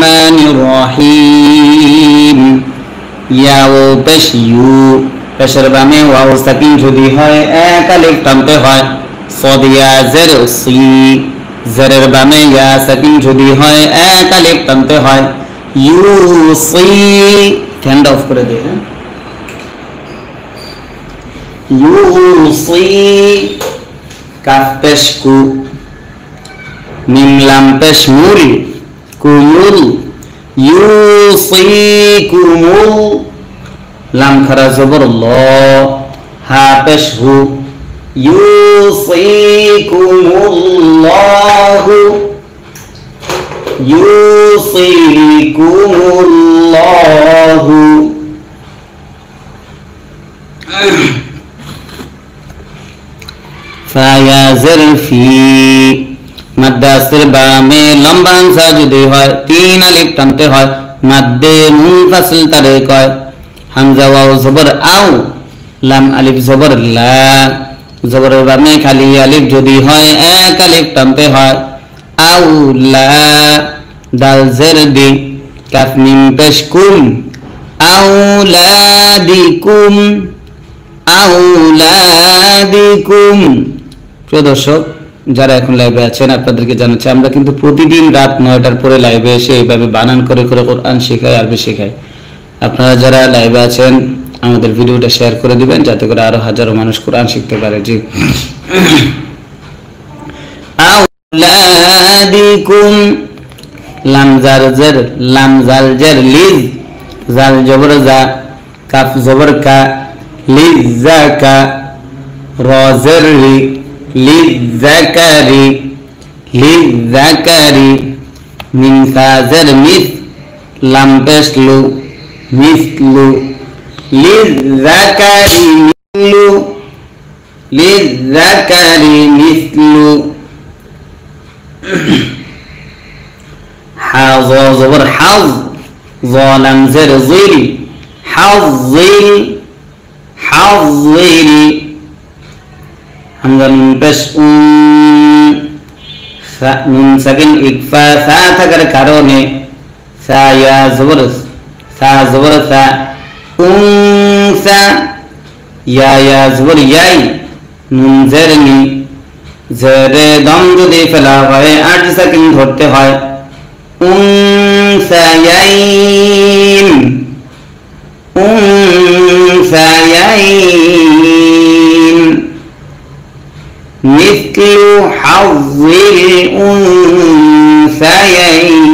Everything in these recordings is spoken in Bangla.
রাহমানির রহিম। ইয়াও পেশ ইউ, পেশের বামে ওয়াও সাকিন যদি হয় এক আলিফ টানতে হয়। সদ ইয়া জের সি, জেরের বামে ইয়া সাকিন যদি হয় এক আলিফ টানতে হয়। ইউসি, ফ্যানটা অফ করে দে। ইউসি, কাফ পেশ কু, মিম লাম পেশ মুল, কুমুল। ইউসিকুমুল, লাম খারা জবর ল, হা পেশ হু। ইউসিকুমুল্লাহু, ইউসিকুমুল্লাহু। ফায়া জরফি, মাদ্দে আসর বামে লম্বা হামজা যদি হয় তিন আলিফ টানতে হয়। মাদ্দে মুনফাসিল তারে কয়। হামজা ওয়াও জবর আও, লাম আলিফ জবর লা, জবরের বামে খালি আলিফ যদি হয় এক আলিফ টানতে হয়। আও লা, দাল জের দি, কাফ মিম পেশ কুম, আউলাদিকুম, আউলাদিকুম। প্রিয় দর্শক, যারা এখন লাইভে আছেন আপনাদেরকে জানাচ্ছি, আমরা কিন্তু প্রতিদিন রাত 9টার পরে লাইভে এসে এইভাবে বানান করে করে কোরআন শেখাই, আরবি শেখাই। আপনারা যারা লাইভে আছেন আমাদের ভিডিওটা শেয়ার করে দিবেন, যাতে করে আরো হাজারো মানুষ কোরআন শিখতে পারে। জি, আউলাদিকুম, লাম জার জের, লাম জাল জের লিজ, জাল জবর জা, কাফ জবর কা, লিজাকা, র জের রি, লিজাকারি, লিজাকারি। মিম সা জের মিস, লাম পেশ লু, মিসলু, লিজাকারি মিসলু, লিজাকারি মিসলু। হা য জবর হাজ, য লাম জের জিল, হাজিল, হাজিল। হামজা নুন পেশ নুন সাকিন ইকফা সা থাকার কারণে সা ইয়া জবর, সা জবর সা, উনসা, ইয়া ইয়া জবর ইয়াই, নুন জের নি, জেরে দম যদি ফেলা হয় 8 সেকেন্ড ধরতে হয়। উনসায়াইন, উনসায়াইন। মিসলু হাযিল উনসায়াইন,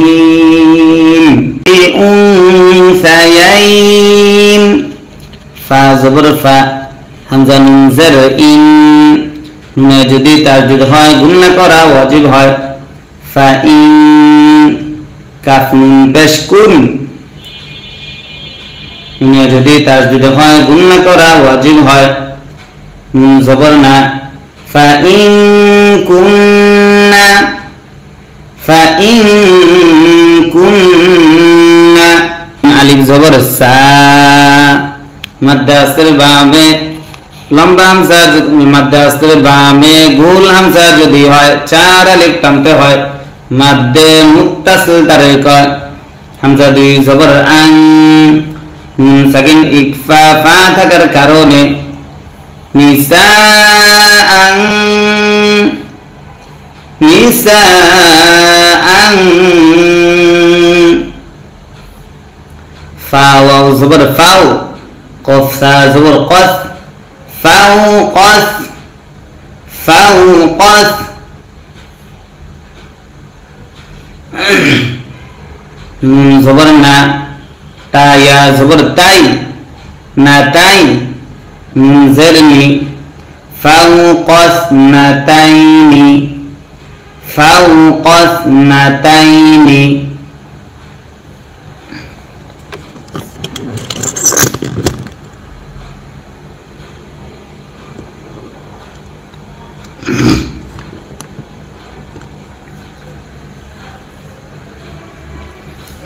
উনসায়াইন। ফা জবর ফা, হামজা নুন জের ইন, নুনে যদি তাসদীদ হয় গুণনা করা ওয়াজিব হয়। ফা ইন, কাফ নুন পেশ কুন, নুনে যদি তাসদীদ হয় গুণনা করা ওয়াজিব হয়। নুন জবর না, ফা ইন কুননা, ফা ইন কুননা। আলিফ জবর সা, মাদ্দে আসর বামে লম্বা হামজা, মাদ্দে আসর বামে গোল হামজা যদি হয় 4 আলিফ টানতে হয়। মাদ্দে মুত্তাসিল তারে কয়। হামজা দুই জবর আন, নুন সাকিন ইকফা ফা থাকার কারণে নিসাআন, নিসাআন। ফা ওয়াও জবর ফাও, কফ সা জবর কস, ফাও কস, ফাও কস। নুন জবর না, তা ইয়া জবর তাই, না তাই, নুন জের নি, ফাও কস না তাইনি, ফাও কস না তাইনি।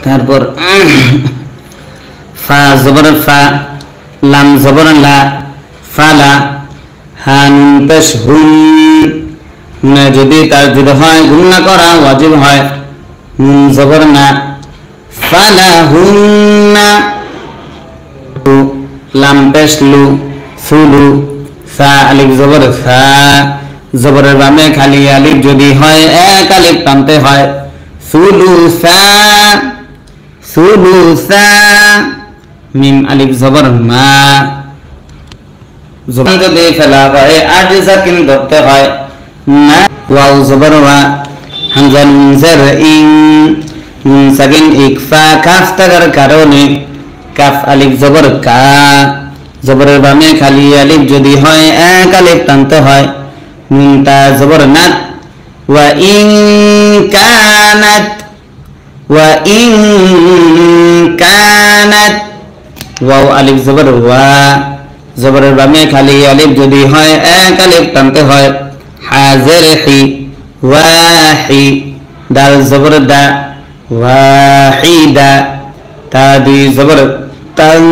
তারপর ফা জবর ফা, লাম জবর লা, ফালা, হা নুন পেশ হুন, নুনে যদি তাসদীদ হয় গুণনা করা ওয়াজিব হয়। নুন জবর না, ফালাহুন্না লাম পেশ লু সুলু সা আলিফ জবর সা জবরের বামে খালি আলিফ যদি হয় এক আলিফ টানতে হয় সুলুসা সুলুসা মিম আলিফ জবর মা জবর যদি ফেলা হয় আট সাকিন ধরতে হয় মা ওয়াও জবর ওয়া হামজা নুন জের ইন নুন সাকিন ইকফা কাফ থাকার কারণে কাফ আলিফ জবর কা জবরের বামে খালি আলিফ যদি হয় এক আলিফ টানতে হয় নুন তা জবর নাত ওয়া ইন কানাত ওয়া ইন কানাত ওয়াও আলিফ জবর ওয়া জবরের বামে খালি আলিফ যদি হয় এক আলিফ টানতে হয় হাজের হি ওয়াহি দাল জবর দা ওয়াহিদা তা দুই জবর তান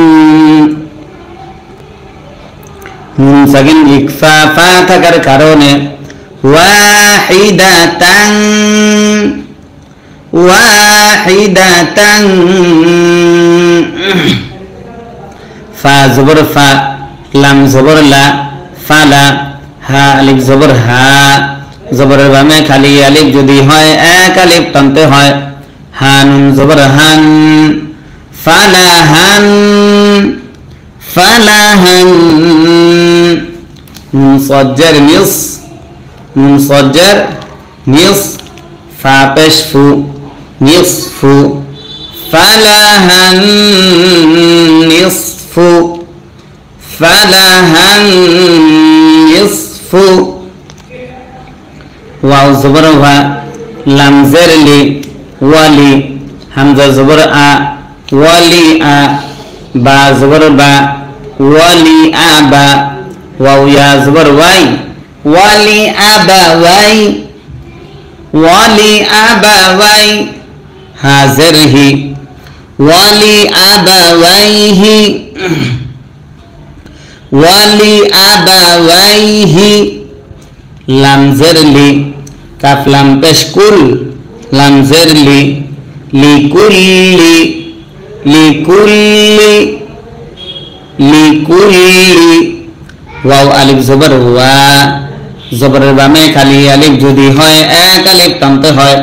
নুন সাকিন ইকফা ফা থাকার কারণে ওয়াহিদাতান ওয়াহিদাতান ফা জবর ফা লাম জবর লা ফালা হা আলিফ জবর হা জবরের বামে খালি আলিফ যদি হয় এক আলিফ টানতে হয় হা নুন জবর হান ফালাহান ফালাহান মুসাজ্জার নিস মুসাজ্জার নিস ফা পেশ ফু নিসফু ফালাহান নিসফু ফালাহান নিসফু ওয়াও জবর ওয়া লাম জের লি ওয়ালি হামজা জবর আ ওয়ালি আ বা জবর বা ওয়ালি আবা ওয়াও ইয়া জবর ওয়াই ওয়ালি আবা ওয়াই ওয়ালি আবা ওয়াই হাজের হি ওয়ালি আবা ওয়াইহি ওয়ালি আবা ওয়াইহি লাম জের লি কাফ লাম পেশ কুল লাম জের লি লিকুল্লি লিকুল্লি লিকুল্লি ওয়াও আলিফ জবর ওয়া জবরের বামে খালি আলিফ যদি হয় এক আলিফ টানতে হয়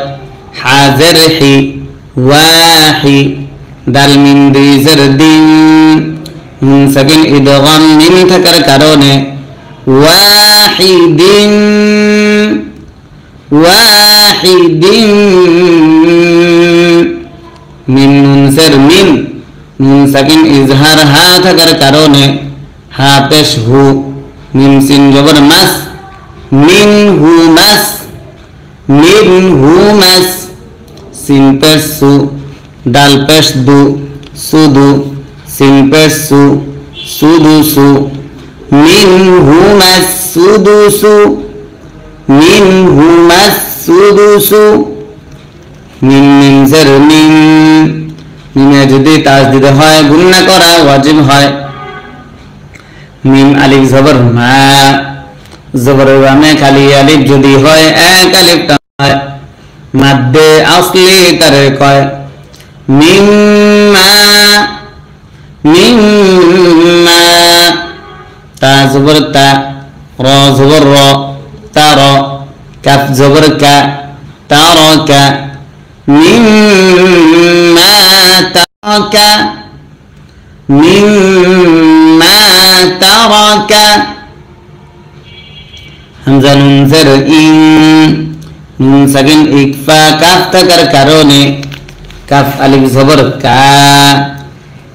হাজের হি ওয়াহি দাল মিম দুই জের দিন নুন সাকিন ইদগাম মিম থাকার কারণে ওয়াহিদিন ওয়াহিদিন মিম নুন জের মিম নুন সাকিন ইজহার হা থাকার কারণে হা পেশ হু মিম সিন জবর মাস মিন হু মাস মিন হু মাস সিন পেশ সু ডাল পেশ দু সুদু সিন পেশ সু সুদু সু মিন হু মাস সুদু সু মিন হু মাস সুদু সু মিন মিন জের মিন মিমে যদি তাসদীদ হয় গুণনা করা ওয়াজিব হয় মিম আলিফ জবর মা জবরের বামে খালি আলিফ যদি হয় এক আলিফ টান হয় মাদ্দে আসলি তারে কয় মিম্মা মিম্মা তা জবর তা র জবর র তার কাফ জবর কা তারকা মিম্মা তারকা মিম্মা তারকা হামজা নুন জের ইন নুন সাকিন ইকফা কাফ থাকার কারণে কাফ আলিফ জবর কা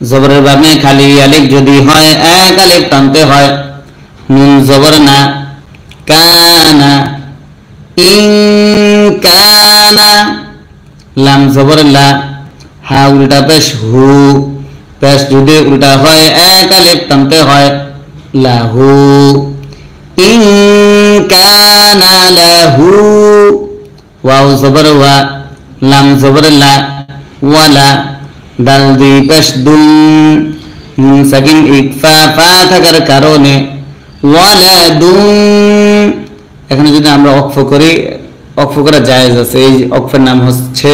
জবরের বামে খালি আলিফ যদি হয় এক আলিফ টানতে হয় নুন জবর না কানা ইন কানা লাম জবর লা হা উল্টা পেশ হু পেশ যদি উল্টা হয় এক আলিফ টানতে হয় লাহু ইন কানা লাহু ওয়াও জবর ওয়া লাম জবর লা ওয়ালা দাল দুই পেশ দুম নুন সাকিন ইকফা ফা থাকার কারণে ওয়ালা দুম এখানে যদি আমরা অক্ফ করি অক্ফ করা জায়েজ আছে এই অক্ফের নাম হচ্ছে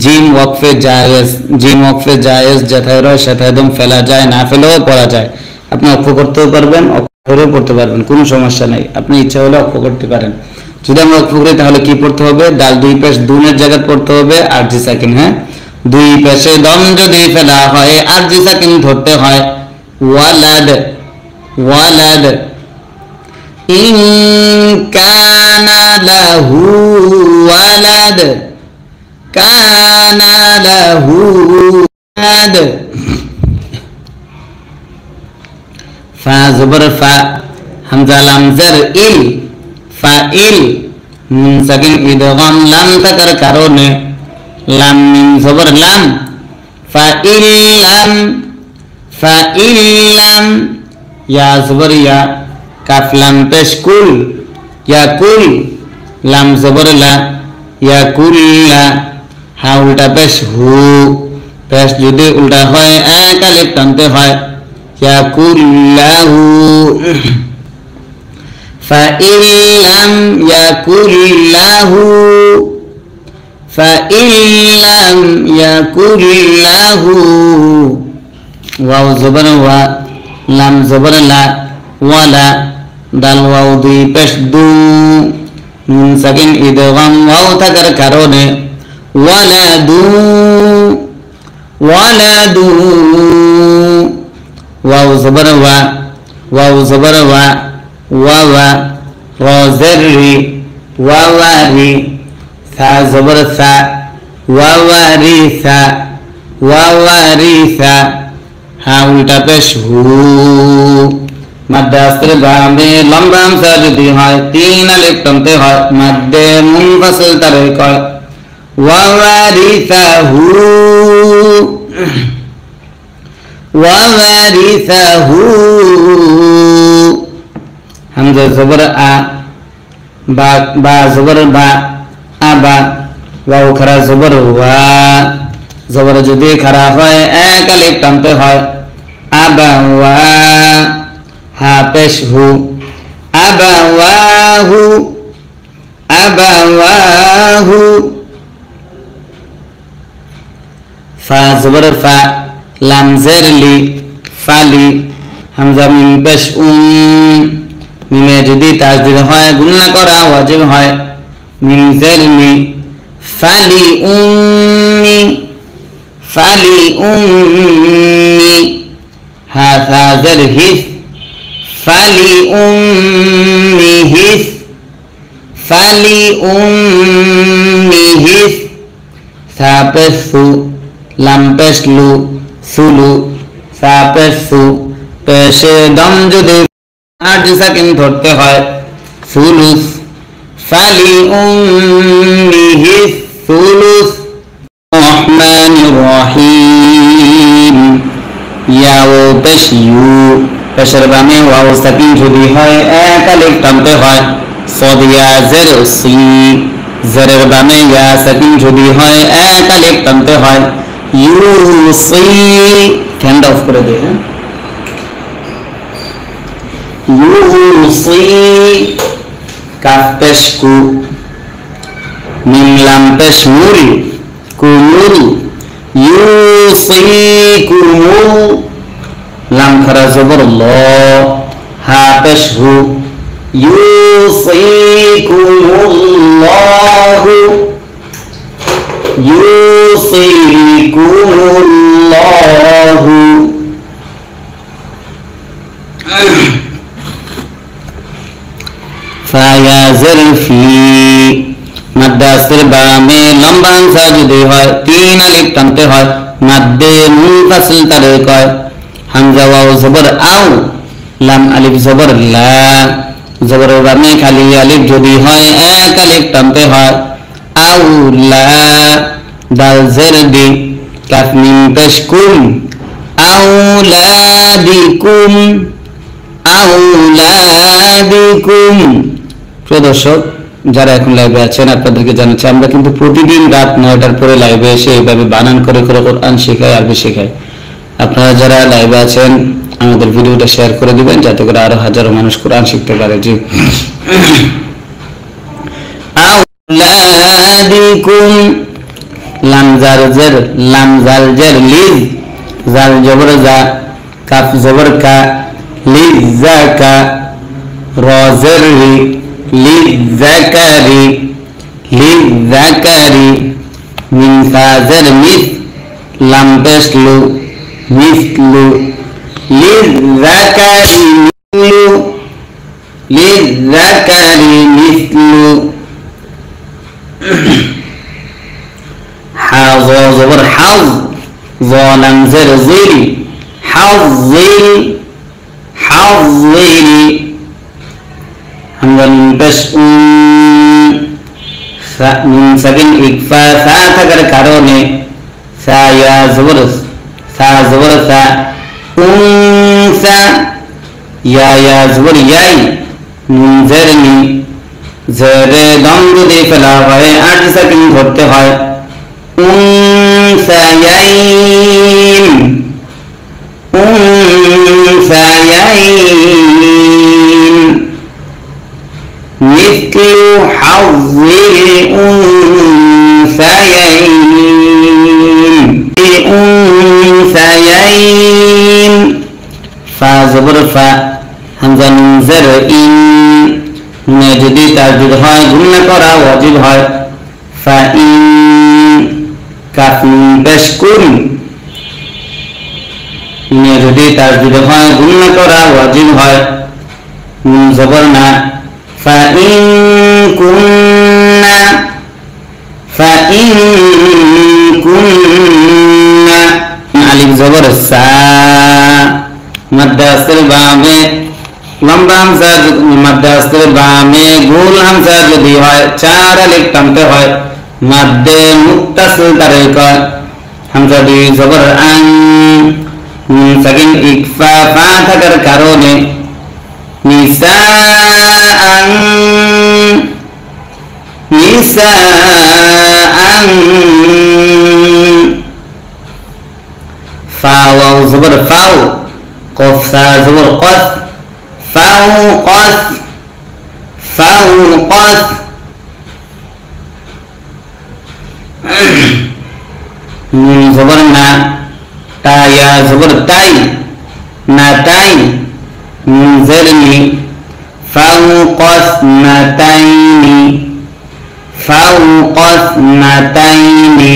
জিম ওয়াকফে জায়েজ, জিম ওয়াকফে জায়েজ, যেথায় রয় সেথায় একদম ফেলা যায়, না ফেলেও পড়া যায়। আপনি অক্ষ করতেও পারবেন, অক্ষ করেও পড়তে পারবেন, কোনো সমস্যা নাই। আপনি ইচ্ছা হলে অক্ষ করতে পারেন। যদি আমরা অক্ষ করি তাহলে কি পড়তে হবে? ডাল দুই পাশ দুনের জায়গায় পড়তে হবে আরজি সাকিন। হ্যাঁ, দুই পাশে দম যদি ফেলা হয় আরজি সাকিন ধরতে হয়। ওয়ালাদ, ওয়ালাদ। ইন কানা লাহু ওয়ালাদ, কানা লাহু ওয়ালাদ। ফা জবর ফা, হামজা লাম জার ইল, ফাইল। নুন সাকিন ইদগাম লাম থাকার কারণে লাম মিম জবর লাম, ফাইল্লাম, ফাইল্লাম। ইয়া জবর ইয়া, কাফ লাম পেশ কুল, ইয়াকুল। লাম জবর লা, ইয়াকুল্লা। হা উল্টা পেশ হু, পেশ যদি উল্টা হয় এক আলিফ টানতে হয়, ইয়াকুল্লাহু। فإن لم يكن له، فإن لم يكن له। واو زبر وا، লাম জবর লা, ওয়ালা। দাল ওয়াও দুই পেশ দু, নুন সাকিন ইদগাম ওয়াও থাকার কারণে ওয়ালাদু, ওয়ালাদু। ওয়াও জবর ওয়া, ওয়াও জবর ওয়া, ওয়াওয়া। র জের রি, ওয়াওয়ারি। সা জবর সা, ওয়াওয়ারিসা, ওয়াওয়ারিসা। হা উল্টা পেশ হু। মাদ্দে আসরে বামে লম্বা হামজা যদি হয় তিন আলিফ টানতে হয়, মাদ্দে মুনফাসিল তারে কয় ওয়াওয়ারিসাহু, ওয়াওয়ারিসাহু। হামজা জবর আ, বা বা জবর বা, আবা। ওয়াও খারা জবর ওয়া, জবর যদি খারা হয় এক আলিফ টানতে হয়, আবা ওয়া। হা পেশ হু, আবা ওয়াহু, আবা ওয়াহু। ফা জবর ফা, লাম জের লি, ফালি। হামজা মিম পেশ উম, মিমে যদি তাজদিদ হয় গুণনা করা ওয়াজিব হয়, মিম জের মি, ফালি উম্মি, ফালি উম্মি। হা সা জের হিস, ফালি উম্মি হিস, ফালি উম্মি হিস। সা পেশ সু, লাম পেশ লু, সুলু। সা পেশ সু, পেশে দম যদি আরজি সাকিন ধরতে হয়, সুলুস। ফালি উম্মিহি সুলুস। রহমানির রহিম। ইয়াও পেশ ইউ, পেশের বামে ওয়াও সাকিন যদি হয় এক আলিফ টানতে হয়, সদ ইয়া জের সি। জেরের বামে ইয়া সাকিন যদি হয় এক আলিফ টানতে হয়, ইউসি। ফ্যানটা অফ করে দে। হ্যাঁ, ইউসি। কাফ পেশ কু, মিম লাম পেশ মুল, কুমুল। ইউসিকুমুল। লাম খারা জবর ল, হা পেশ হু, ইউসিকুমুল্লাহু, ইউসিকুমুল্লাহু। ফায়া জের ফি, মাদ্দে আসরে বামে লম্বা হামজা যদি হয় তিন আলিফ টানতে হয়, মাদ্দে মুনফাসিল তারে কয়। হামজা ওয়াও জবর আও, লাম আলিফ জবর লা। জবর বামে খালি আলিফ যদি হয় এক আলিফ টানতে হয়, আউলা। দাল জের দি, কাফ মিম পেশ কুম, আউলাদিকুম, আউলাদিকুম। প্রিয় দর্শক, যারা এখন লাইভে আছেন আপনাদেরকে জানাচ্ছি আমরা কিন্তু প্রতিদিন রাত 9টার পরে লাইভে এসে এইভাবে বানান করে করে কোরআন শেখাই, আরবি শেখাই। আপনারা যারা লাইভে আছেন আমাদের ভিডিওটা শেয়ার করে দিবেন যাতে করে আরো হাজারো মানুষ কোরআন শিখতে পারে। জি, আউলাদিকুম। লাম জার জের লাম জাল জের লিজ জাল জবর জা কাফ জবর কা লিজ জাকা র জের রি লিজ জাকারি লিজ জাকারি মিম ফা জের মিস লাম পেশ লু মিসলু লিজ জাকারি মিসলু লিজ জাকারি মিসলু حاظ زبر حظ ظالم زر زل حظل حظل همزة পেশ নুন সাকিন ইকফা সা থাকার কারণে সা ইয়া জবর সা জবর সা উনসা ইয়া জবর ইয়াই নুন জেরনি জেরে দম যদি ফেলা হয় 8 সেকেন্ড ধরতে হয় أنثيين مثل حظ الأنثيين فا زبر فا همزة نون زر إن যদি তাজদীদ হয় গুণনা করা ওয়াজিব হয় ফা ইন কাফ নুন পেশ কুন যদি তাজদীদ হয় গুণনা করা ওয়াজিব হয় নুন জবর না ফা ইন কুননা আলিফ জবর সা মাদ্দাসির বামে লম্বা হামজা মাদ্দাসির বামে গোল হামজা যদি হয় 4 আলিফ টানতে হয় মাদ্দে মুত্তাসিল তারিকা হামজা দুই জবর আন নুন সাকিন ইকফা ফা থাকার কারণে নিসাআন ফা ওয়াও জবর ফাও কফ সা জবর কস ফাও কস নুন জবর না তা ইয়া জবর তাই না তাই নুন জেরনি ফাও কস না তাইনি ফাও কস না তাইনি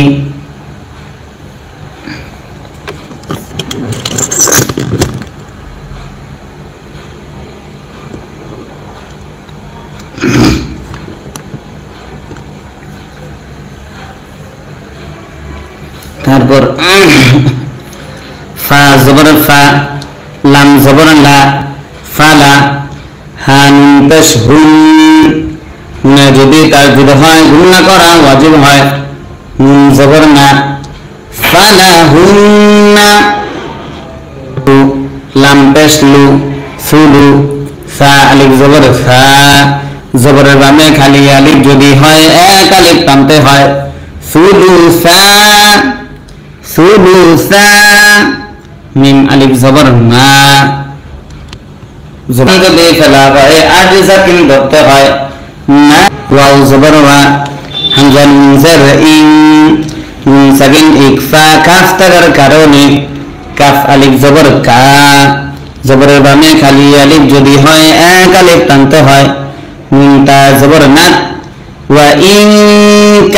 তারপর ফা জবর ফা লাম জবর লা ফালা হা নুন পেশ হুন যদি তাজদীদ হয় গুণনা করা ওয়াজিব হয় নুন জবর না ফালা হুন্না লাম পেশ লু সুলু সা আলিফ জবর সা জবরের বামে খালি আলিফ যদি হয় এক আলিফ টানতে হয় সুলুসা সুলুসা মিম আলিফ জবর মা জবর যদি ফেলা হয় 8 সেকেন্ড ধরতে হয় না ওয়াও জবর ওয়া হামজা নুন জের ইন নুন সাকিন ইকফা কাফ থাকার কারণে কাফ আলিফ জবর কা জবরের বামে খালি আলিফ যদি হয় এক আলিফ টানতে হয় নুন তা জবর নাত ওয়া ইন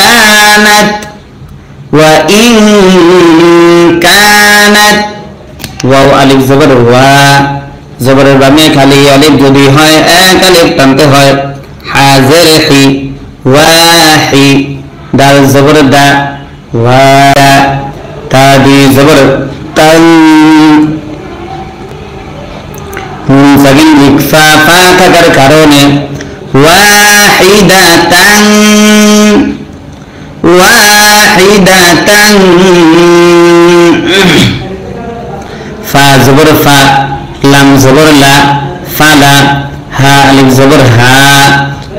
কানাত ওয়াও আলিফ জবর ওয়া জবরের বামে খালি আলিফ যদি হয় এক আলিফ টানতে হয় হাজের হি ওয়াহি দাল জবর দা ওয়া তা দি জবর তান নুন সাকিন ইকফা ফা থাকার কারণে ওয়াহিদাতান ফা জবর ফা লাম জবর লা ফালা হা আলিফ জবর হা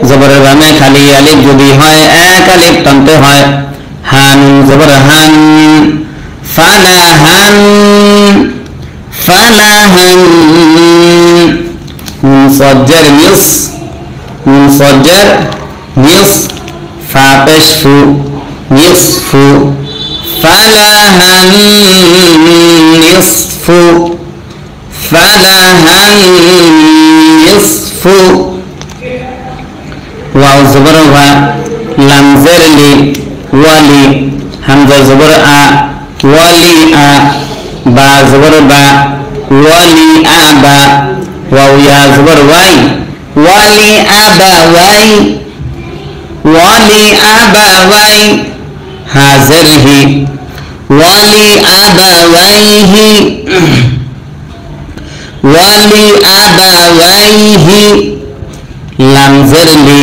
জবরের বামে খালি আলিফ যদি হয় এক আলিফ টানতে হয় হা নুন জবর হান ফালাহান নুন সজ্জার নিউস ফা পেশ ফু নিসফু ফালাহান নিসফু ফালাহান নিসফু ওয়াও জবর ওয়া লাম জের লি ওয়ালি হামজা জবর আ ওয়ালি আ বা জবর বা ওয়ালি আবা ওয়াও ইয়া জবর ওয়াই ওয়ালি আবা ওয়াই ওয়ালি আবা ওয়াই হাজরহি ওয়ালি আবা ওয়াইহি ওয়ালি আবা ওয়াইহি লাম জেরলি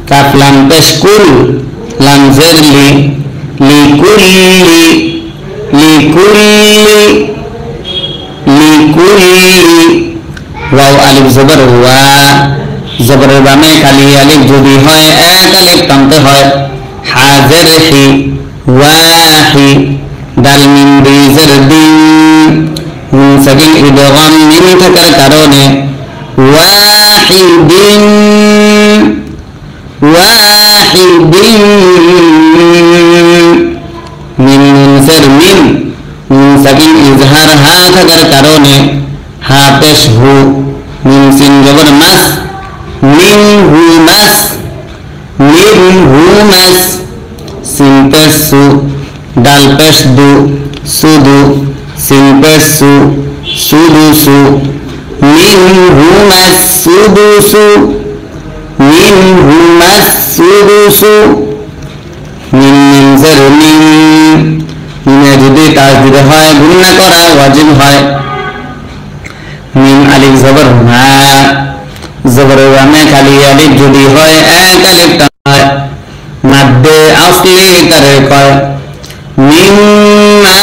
কাফ লাম পেশকুল লাম জেরলি লিকুল্লি লিকুল্লি লিকুল্লি ওয়াও আলিফ জবর ওয়া জবরের বামে খালি আলিফ যদি হয় এক আলিফ টানতে হয় হাজের হি ওয়াহি দাল মিম বিজের দিন সাকিন ইদগাম মিম থাকার কারণে ওয়াহিদিন ওয়াহিদিন মিম মুনসের মিম সাকিন ইজহার হা থাকার কারণে হা পেশ হু মিম সিন জবর মাস মিন হু মাস মিন হু মাস সিন পেশ সু ডাল পেশ দু সুদু সিন পেশ সু সুদু সু মিন হু মাস সুদু সু মিন হু মাস সুদু সু মিন মিনজের মিন মিনে যদি তাসদীদ হয় গুণনা করা ওয়াজিব হয় মিম আলিফ জবর মা জবর ওয়ামে খালি আলিফ যদি হয় এক আলিফ টান হয় মাদ্দে আসলি তারে কয় মিম্মা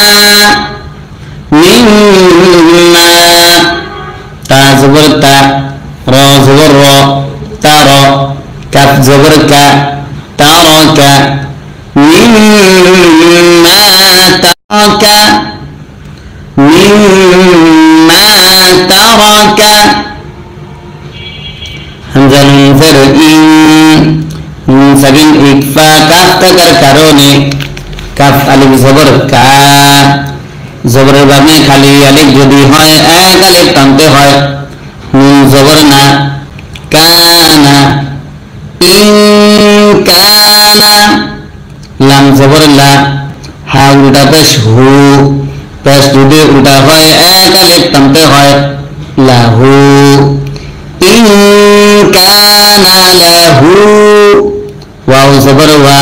মিম্মা তা জবর তা র জবর র তার কাফ জবর কা তারকা মিম্মা তারকা মিম্মা তারকা হামজা নুন জের ইন সাকিন ইকফা কাফ থাকার কারণে কাফ আলিফ জবর কা জবরের বামে খালি আলিফ যদি হয় এক আলিফ টানতে হয় নুন জবর না কানা ইন কানা লাম জবর লা হা উল্টা পেশ হু পেশ যদি উল্টা হয় এক আলিফ টানতে হয় লাহু ইন কানা লাহু ওয়াও জবর ওয়া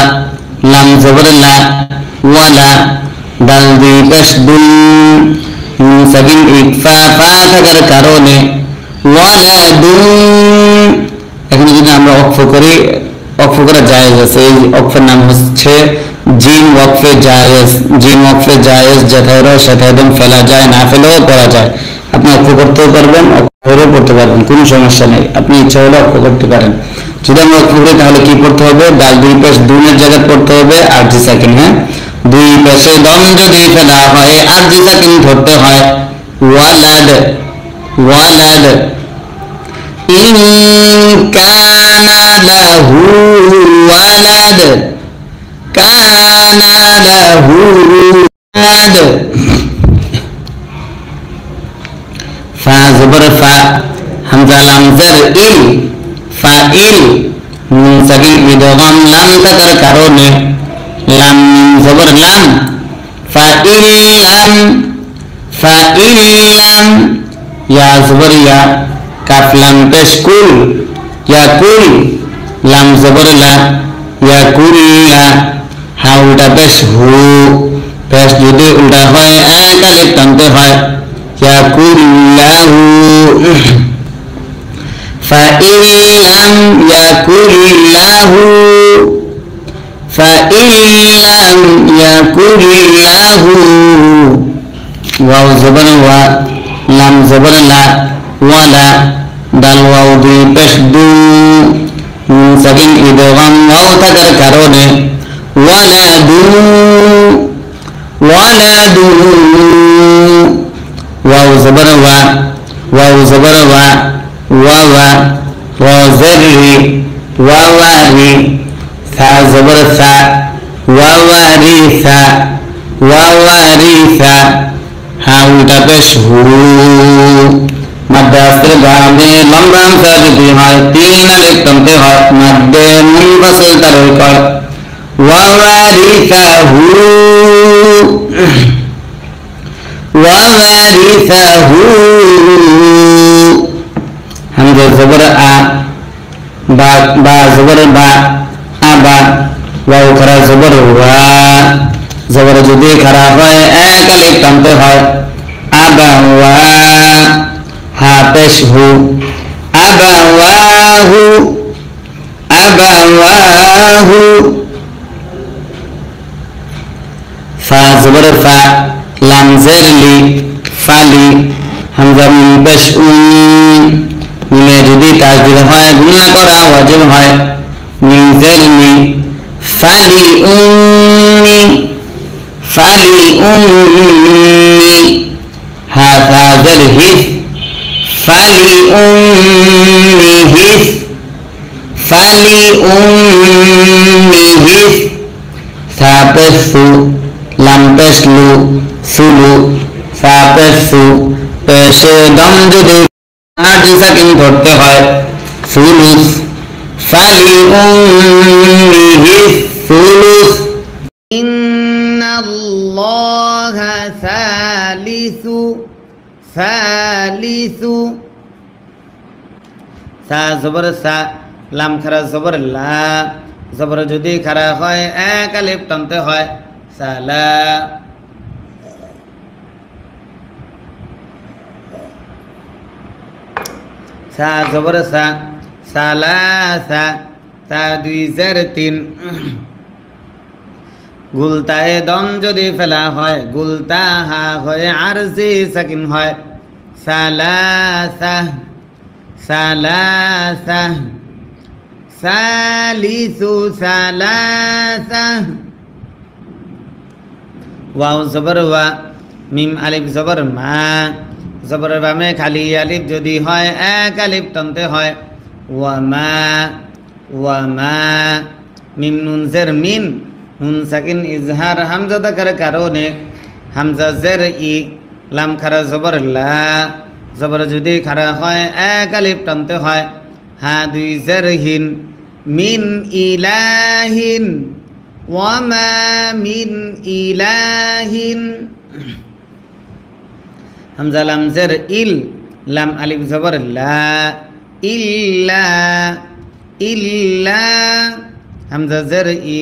লাম জবর লা ওয়ালা দাল দুই পেশ দুল সাকিন ইকফা ফা থাকার কারণে ওয়ালাদুন এখন যদি আমরা ওয়াকফ করি ওয়াকফ করা জায়েজ আছে এই ওয়াকফের নাম হচ্ছে জিম ওয়াকফে জায়েজ জিম ওয়াকফে জায়েজ যেথায় রয় সেথায় একদম ফেলা যায় না ফেলেও পড়া যায় আপনি ওয়াকফ করতেও পারবেন ওয়াকফও পড়তে পারবেন কোনো সমস্যা নেই আপনি ইচ্ছা হলে ওয়াকফ করতে পারেন যদি আমরা ওয়াকফ করি তাহলে কি পড়তে হবে ডাল দুই পেশ দুনের জায়গায় পড়তে হবে আরজি সাকিন হ্যাঁ দুই পেশে দম যদি ফেলা হয় আরজি সাকিন ধরতে হয় ওয়ালাদ ওয়ালাদ ইন কানা লাহু ওয়ালাদ কানা লাহু ওয়ালাদ ফা জবর ফা হামজা লাম জার ইল ফাইল নুন সাকিন ইদগাম লাম থাকার কারণে লাম জবর লাম ফাইলাম ফাইলাম ইয়া জবর ইয়া কাফ লাম পেশ কুল ইয়াকুল লাম জবর লা ইয়াকুল্লা হা উল্টা পেশ হু পেশ যদি উল্টা হয় এক আলিফ টানতে হয় ইয়াকুল্লাহু ফাইলাম ইয়াকুল্লাহু ফাইলাম ইয়াকুল্লাহু ওয়াও জবর ওয়া লাম জবর লা ওয়ালা দাল ওয়াও দুই পেশ দু সাকিন ইদগাম ওয়াও থাকার কারণে ওয়ালাদু ওয়ালাদু ওয়াও জবর ওয়া ওয়াও জবর ওয়া ওয়া র জেররি ওয়াওয়ারি ফা জবর ফা ওয়াওয়ারিসা ওয়াওয়ারিসা হা উল্টা পেশ হু মাদ্রাসের বামে লম্বা হামজা যদি হয় তিন আলিফ টানতে হয় মাদ্দে মুনফাসিল তার কয় ওয়াওয়ারিসাহু ওয়াওয়ারিসাহু হামজা জবর আ বা বা জবর বা আবা ওয়াও খারা জবর ওয়া জবর যদি খারা হয় এক আলিফ টানতে হয় আবা ওয়া হা পেশ হু আবাওয়াহু আবাওয়াহু ফা জবর ফা লাম জের লি ফালি হামজা মিম পেশ মিমে যদি তাসদীদ হয় গুণা করা ওয়াজিব হয় মিম জের মি ফালি ফালি হা ফা জের হিস ফালি হিস ফালি হিস সা পেশ সু লাম পেশ লু সুলু সা পেশ সু পেশে দম যদি আট সেকেন্ড ধরতে হয় সুলুস ফালি হিস সুলুস ইন্নাল্লাহা সালিসু সালিসু সা জবর সা লাম খারা জবর লা জবর যদি খারা হয় এক আলিফ টানতে হয় সালা সা জবর সা সালাসা তা দুই জের তিন গুলতায়ে দম যদি ফেলা হয় গুলতা হা হয় আরজি সাকিন হয় সালাসা সালাসা সালিসু সালাসা ওয়াও জবর ওয়া মিম আলিফ জবর মা জবর বামে খালি আলিফ যদি হয় এক আলিফ টানতে হয় ওয়ামা ওয়ামা মিম নুন জের মিন নুন সাকিন ইজহার হামজা থাকার কারণে হামজা জের ই লাম খারা জবর লা জবর যদি খারা হয় এক আলিফ টানতে হয় হা দুই জের হিন মিন ইলাহিন ওয়ামা মিন ইলাহিন হামজা লাম জের ইল লাম আলিফ জবর লা ইল্লা ইল্লা হামজা জের ই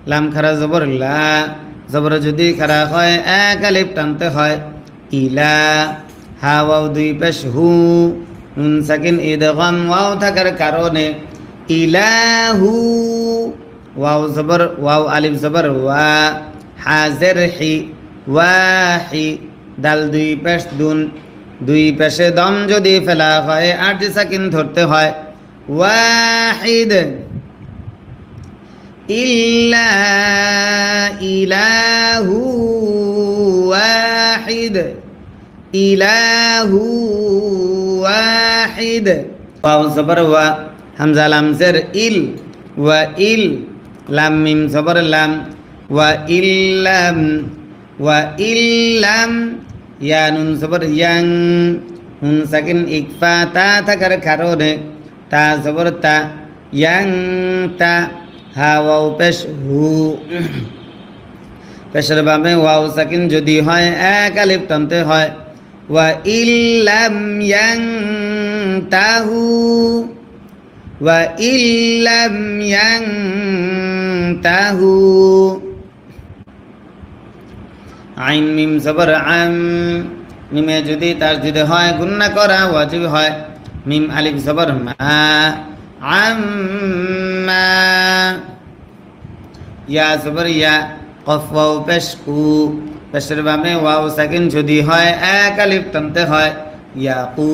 লাম খারা জবর লা জবর যদি খারা হয় এক আলিফ টানতে হয় ইলা হা ওয়াও দুই পেশ হু নুন সাকিন ইদগাম ওয়াও থাকার কারণে ইলাহু ওয়াও জবর ওয়াও আলিফ জবর ওয়া হা জের হি ওয়াহি দাল দুই পেশ দুন দুই পেশে দম যদি ফেলা হয় আট সাকিন ধরতে হয় ওয়াহিদ ইল্লা ইলাহু ওয়াহিদ ইলাহু ওয়াহিদ ওয়াও জবর ওয়া হামজা লাম জের ইল ওয়া ইল লাম মিম জবর লাম ওয়া ইল্লাম ওয়া ইল্লাম ইয়া নুন জবর ইয়াং নুন সাকিন ইকফা তা থাকার কারণে তা জবর তা ইয়াং তা হা ওয়াও পেশ হু পেশের বামে ওয়াও সাকিন যদি হয় এক আলিফ টানতে হয় ওয়া ইল্লাম ইয়াং তাহু ওয়া ইল্লাম ইয়াং তাহু আইন মিম জবর আম মিমে যদি তাসদীদ হয় গুণনা করা ওয়াজিব হয় মিম আলিফ জবর মা আম্মা ইয়া জবর ইয়া কফ ওয়াও পেশ কু পেশের বামে ওয়াও সাকিন যদি হয় এক আলিফ টানতে হয় ইয়াকু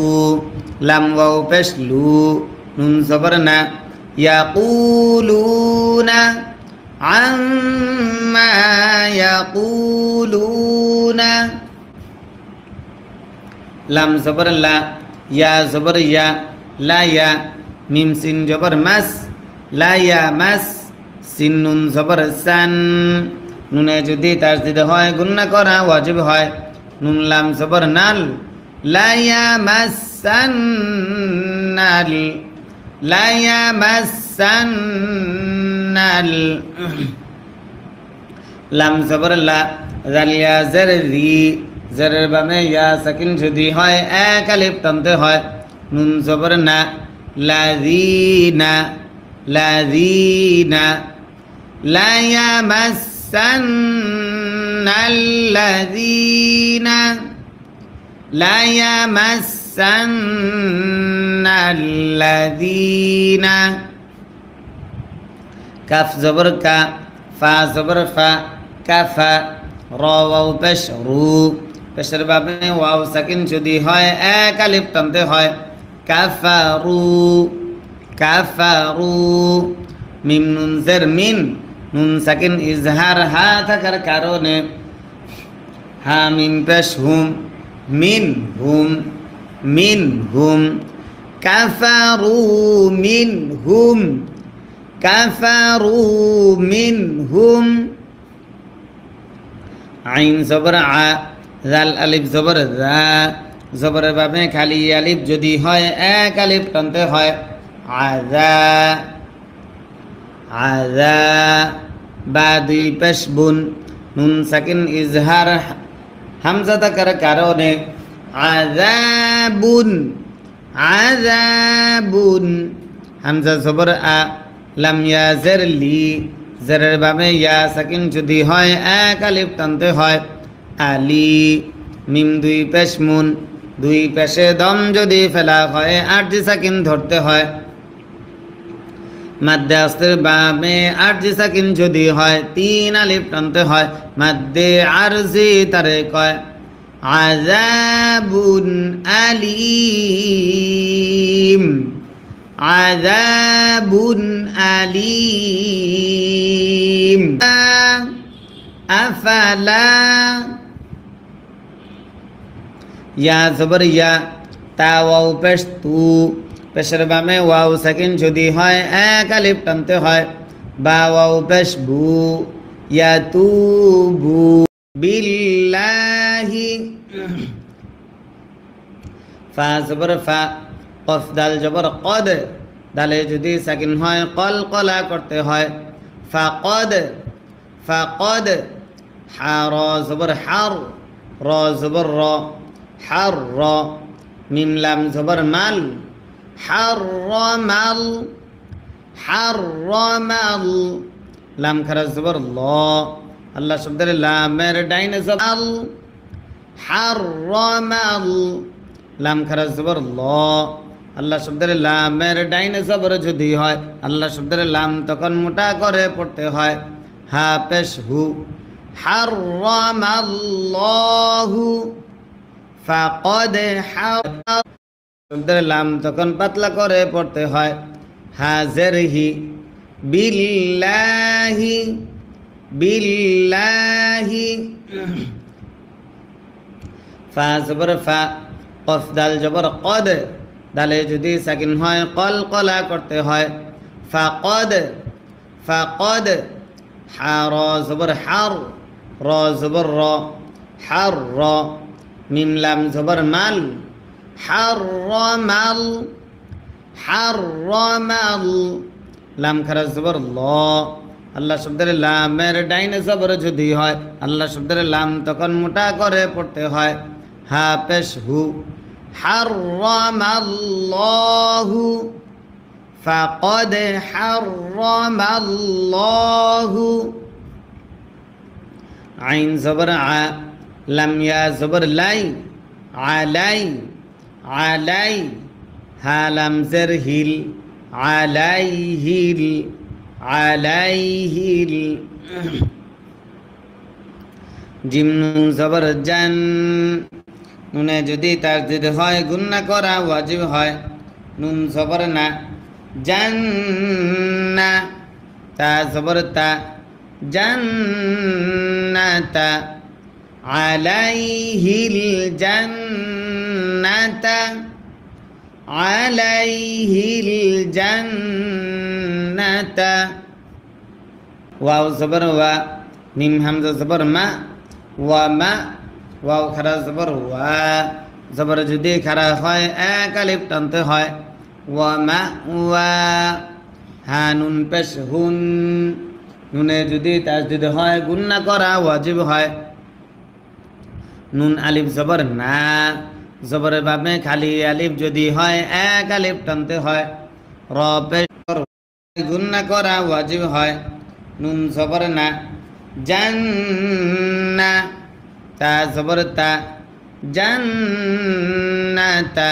লাম ওয়াও পেশ লু নুন জবর না ইয়াকুলুনা عما يقولون لام زبر لا يا زبر يا لا يا ميم سين جبر مس لا يا مس সিন নুন জবর সান, নুনে যদি তাসদিদ হয় গুন্না করা ওয়াজিব হয়। নুন লাম জবর নাল, লা ইয়ামাসান্নাল, লা ইয়ামাসান্নাল। লাম জবর লা, জাল ইয়া জার রি, জারের বামে ইয়া সাকিন যদি হয় এক আলিফ টানতে হয়। নুন জবর না, লাযিনা, লাযিনা। লা ইয়ামাসান্নাল্লাযিনা, লা ইয়ামাসান্নাল্লাযিনা। কাফ জবর কা, ফা জবর ফা, কাফা। র ওয়াও পেশ রু, পেশের বামে ওয়াও সাকিন যদি হয় এক আলিফ টানতে হয়। কাফারু, কাফারু। মিম নুন জের মিন, নুন সাকিন ইজহার হা থাকার কারণে হা মিম পেশ হুম, মিন হুম, মিন হুম। কাফারু মিন হুম, কাফারু মিন হুম। আইন জবর আ, জাল আলিফ জবর যা, জবরের বামে খালি আলিফ যদি হয় এক আলিফ টানতে হয়। আযা, আযা। বা দুই পেশ বুন, নুন সাকিন ইজহার হামজা থাকার কারণে আযাবুন, আযাবুন। হামজা জবর আ, লাম ইয়া জার লি, জারের বামে ইয়া সাকিন যদি হয় এক আলিফ টানতে হয়। আলি। মিম দুই পেশ মুন, দুই পেশে দম যদি ফেলা হয় আরজি সাকিন ধরতে হয়। মাদ্দে আস্তের বামে আরজি সাকিন যদি হয় তিন আলিফ টানতে হয়। মাদ্দে আরজি তারে কয় আযাবুন আলীম, আযাবুন আলীম। আফালা, ইয়া জবর ইয়া, তা ওয়াও পেশ তু, পেশের বামে ওয়াও সাকিন যদি হয় এক আলিফ টানতে হয়। বা ওয়াও পেশ বু, ইয়া তু বু বিল্লাহি। ফা জবর ফা, কফ দাল জবর কদ, দালে যদি সাকিন হয় কল কলা করতে হয়। ফাকদ, ফাকদ। হা র জবর হার, র জবর র, হার র। মিম লাম জবর মাল, হার মাল, হার মাল। লাম খারা জবর ল, আল্লাহ শব্দের লামের ডাইনে জবর, হার মাল। লাম খারা জবর ল, আল্লাহ শব্দের লামের ডাইনে জবর যদি হয় আল্লাহ শব্দের লাম তখন মোটা করে পড়তে হয়। হা পেশ হু, হারামাল্লাহু, ফাকাদ হারাম। শব্দের লাম তখন পাতলা করে পড়তে হয়। হাজের হি, বিল্লাহি, বিল্লাহি। ফা জবর ফা, কফ দাল জবর কদ, দালে যদি সাকিন হয় কল কলা করতে হয়। ফাকদ, ফাকদ। হা র জবর হার, র জবর র, হার র। মিম লাম জবর মাল, হার মাল, হার মাল। লাম খারা জবর ল, আল্লাহ শব্দের লামের ডাইনে জবর যদি হয় আল্লাহ শব্দের লাম তখন মোটা করে পড়তে হয়। হা পেশ হু, হারামাল্লাহু, ফাকাদ হারামাল্লাহু। আইন জবর আ, লাম ইয়া জবর লাই, আলাই, আলাই। হা লাম জের হিল, আলাইহিল, আলাইহিল। জিম নুন জবর জান, নুনে যদি তাসদীদ হয় গুন্না করা ওয়াজিব হয়। নুন জবর না, জান্না। তা জবর তা, জান্নাতা। আলাইহিল জান্নাতা, আলাইহিল জান্নাতা। ওয়াও জবর ওয়া মিম হামজা জবর মা ওয়া মা ওয়াও খারা জবর ওয়া জবর যদি খারা হয় এক আলিফ টানতে হয় ওয়া মা ওয়া হা নুন পেশ হুন নুনে যদি তাসদিদ হয় গুন্না করা ওয়াজিব হয় নুন আলিফ জবর না জবরের বামে খালি আলিফ যদি হয় এক আলিফ টানতে হয় র পেশ গুন্না করা ওয়াজিব হয় নুন জবর না জান্না তা জবর তা জান্নাতা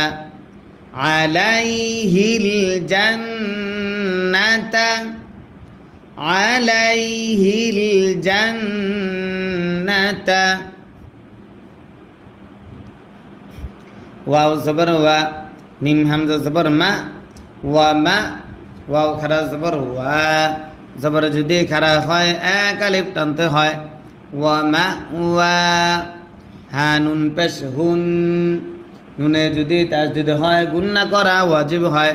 আলাইহিল জান্নাতা আলাইহিল জান্নাতা ওয়াও জবর ওয়া মিম হামজা জবর মা ওয়া মা ওয়াও খারা জবর ওয়া জবর যদি খারা হয় এক আলিফ টানতে হয় ওয়া মা ওয়া হা নুন পেশ হুন নুনে যদি তাসদিদ হয় গুন্না করা ওয়াজিব হয়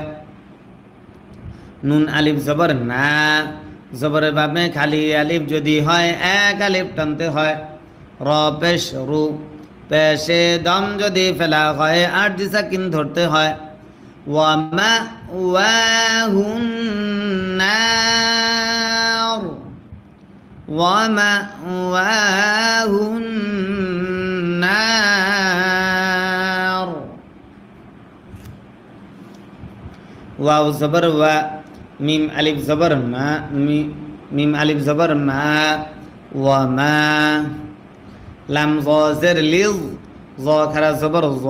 নুন আলিফ জবর না জবরের বামে খালি আলিফ যদি হয় এক আলিফ টানতে হয় র পেশ রু পেশে দম যদি ফেলা হয় আর সাকিন ধরতে হয় ওয়া মা ওয়া হুন নার ওয়া মা ওয়া হুন নার ওয়াও জবর ওয়া মিম আলিফ জবর মা মিম আলিফ জবর মা ওয়া মা লাম জ জের লিজ জ খারা জবর জ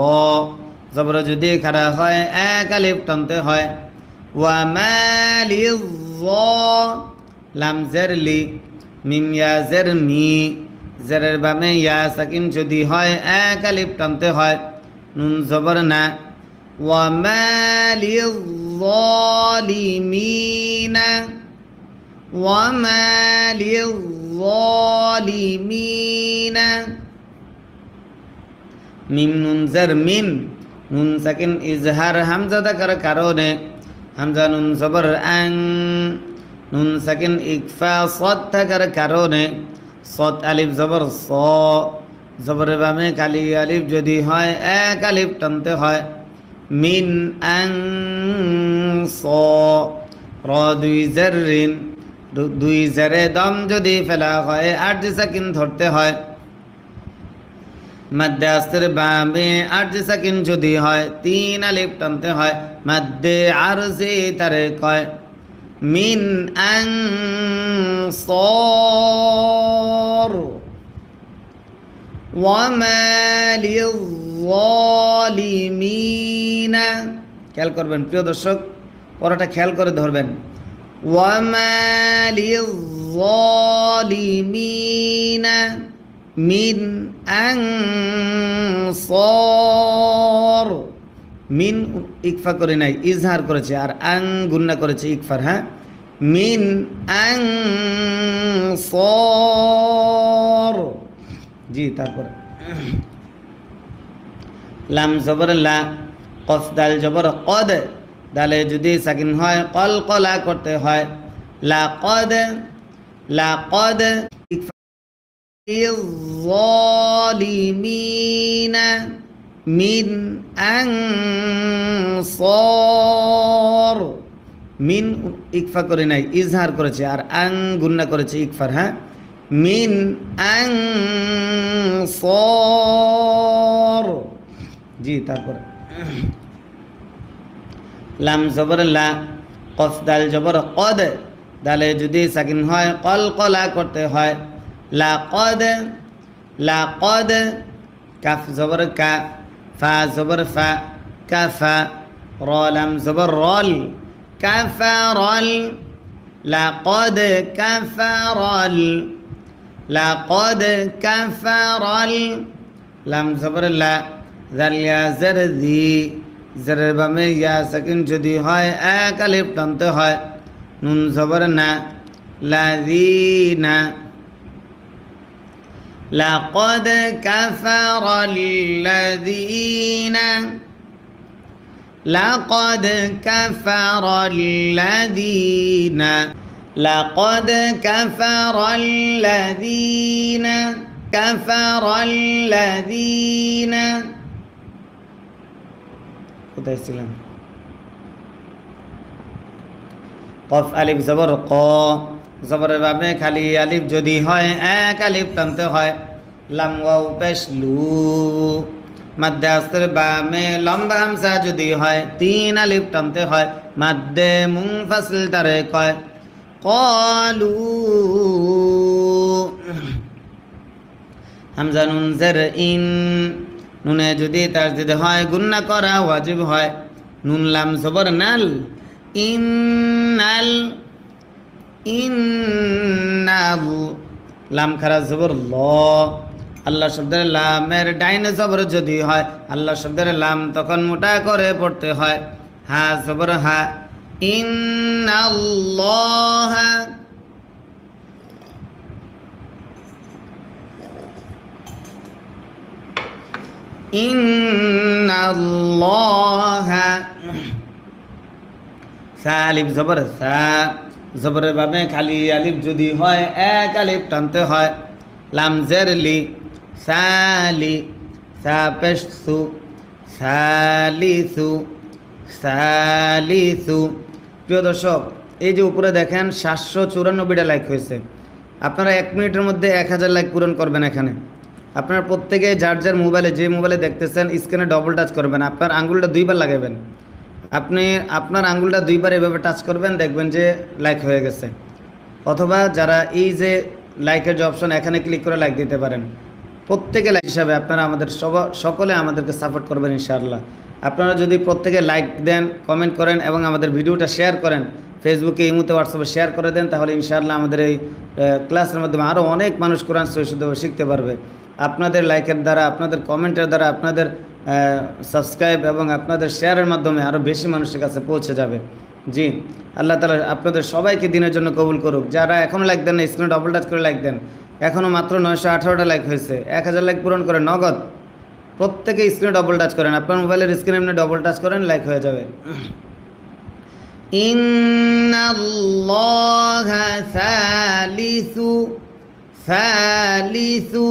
জবর যদি খারা হয় এক আলিফ টানতে হয় ওয়া মা লিজ জ লাম জের লি মিম ইয়া জের মি জেরের বামে ইয়া সাকিন যদি হয় এক আলিফ টানতে হয় নুন জবর না ওয়া মা লিজ যালিমিনা ওয়া মা লিজ যালিমিনা মিম নুন জের মিন নুন সাকিন ইজহার হামজা থাকার কারণে হামজা নুন জবর আং নুন সাকিন ইকফা সদ থাকার কারণে সদ আলিফ জবর স জবরের বামে খালি আলিফ যদি হয় এক আলিফ টানতে হয় মিন আং স র দুই জাররিন দুই জারে দম যদি ফেলা হয় আর সাকিন ধরতে হয় মধ্যে আস্তের বামে আর সাকিন যদি হয় তিন আলিফ টানতে হয় মধ্যে আরজি তারে কয় মিন আং সর ওয়া মা লিজ যালিমিনা খেয়াল করবেন প্রিয় দর্শক পড়াটা খেয়াল করে ধরবেন ওয়া মা লিজ যালিমিনা মিন আং সর মিন ইকফা করে নাই ইজহার করেছে আর আং গুন্না করেছে ইকফার হ্যাঁ মিন আং সর জি তারপর লাম জবর লা কফ দাল জবর কদ দালে যদি সাকিন হয় কল কলা করতে হয় লা কদ যালিমিনা মিন আং সর মিন ইকফা করে নাই ইজহার করেছে আর আং গুন্না করেছে ইকফার হ্যাঁ মিন আং সর জি তারপর লাম জবর লা কফ দাল জবর কদ দালে যদি সাকিন হয় কল কলা করতে হয় লা কদ কাফ জবর কা ফা জবর ফা কাফা র লাম জবর রল কাফারল লাকদ কাফারল লাকদ কাফারল লাম জবর লা জাল ইয়া জের দি জেরের বামে ইয়া সাকিন যদি হয় এক আলিফ টানতে হয় নুন জবর না লাযিনা লাকদ কাফারাল লাযিনা লাকদ কাফারাল লাযিনা লাকাদ কাফারাল্লাযীনা কোথায় ছিলাম? কফ আলিফ জবর ক, জবরের ভাবে খালি আলিফ যদি হয় এক আলিফ টানতে হয়। লাম ওয়াও পেশ লু, মাদ্দে আসরের বামে লম্বা হামজা যদি হয় তিন আলিফ টানতে হয়। মাদ্দে মুনফাসিল তারে কয় ক্বালু, হামজা নুন জের ইন, নুনে যদি তাসদীদ হয় গুন্না করা ওয়াজিব হয়। নুন লাম জবর নাল, ইন্নাল, ইন্নাহু, লাম খারা জবর ল, আল্লাহ শব্দের লামের ডাইনে জবর যদি হয় আল্লাহ শব্দের লাম তখন মোটা করে পড়তে হয়। হা জবর হা, ইন্নাল্লাহা, ইন্নাল্লাহা। সা আলিফ জবর সা, জবরের ভাবে খালি আলিফ যদি হয় এক আলিফ টানতে হয়। লাম জের লি, সালি, সা পেশ সু, সালিসু, সালিসু। প্রিয় দর্শক, এই যে উপরে দেখেন 794টা লাইক হয়েছে। আপনারা 1 মিনিটের মধ্যে 1000 লাইক পূরণ করবেন। এখানে আপনারা প্রত্যেকে যার যার মোবাইলে, যে মোবাইলে দেখতেছেন স্ক্রিনে ডবল টাচ করবেন, আপনার আঙ্গুলটা 2বার লাগাবেন। আপনি আপনার আঙ্গুলটা 2বার এভাবে টাচ করবেন, দেখবেন যে লাইক হয়ে গেছে। অথবা যারা এই যে লাইকের যে অপশন এখানে ক্লিক করে লাইক দিতে পারেন। প্রত্যেকে লাইক হিসাবে আপনারা আমাদের সকলে আমাদেরকে সাপোর্ট করবেন ইনশাআল্লাহ। আপনারা যদি প্রত্যেকে লাইক দেন, কমেন্ট করেন এবং আমাদের ভিডিওটা শেয়ার করেন, ফেসবুকে, ইমোতে, হোয়াটসঅ্যাপে শেয়ার করে দেন, তাহলে ইনশাআল্লাহ আমাদের এই ক্লাসের মাধ্যমে আরও অনেক মানুষ কোরআন শুদ্ধভাবে শিখতে পারবে। আপনাদের লাইকের দ্বারা, আপনাদের কমেন্টের দ্বারা, আপনাদের সাবস্ক্রাইব এবং আপনাদের শেয়ারের মাধ্যমে আরও বেশি মানুষের কাছে পৌঁছে যাবে। জি, আল্লাহ তাআলা আপনাদের সবাইকে দিনের জন্য কবুল করুক। যারা এখনও লাইক দেন না, স্ক্রিনে ডবল টাচ করে লাইক দেন। এখনও মাত্র 918টা লাইক হয়েছে। 1000 লাইক পূরণ করে নগদ। প্রত্যেকে স্ক্রিনে ডবল টাচ করেন, আপনার মোবাইলের স্ক্রিনে এমনি ডবল টাচ করেন, লাইক হয়ে যাবে। ইন্নাল্লাহা সালিসু, সালিসু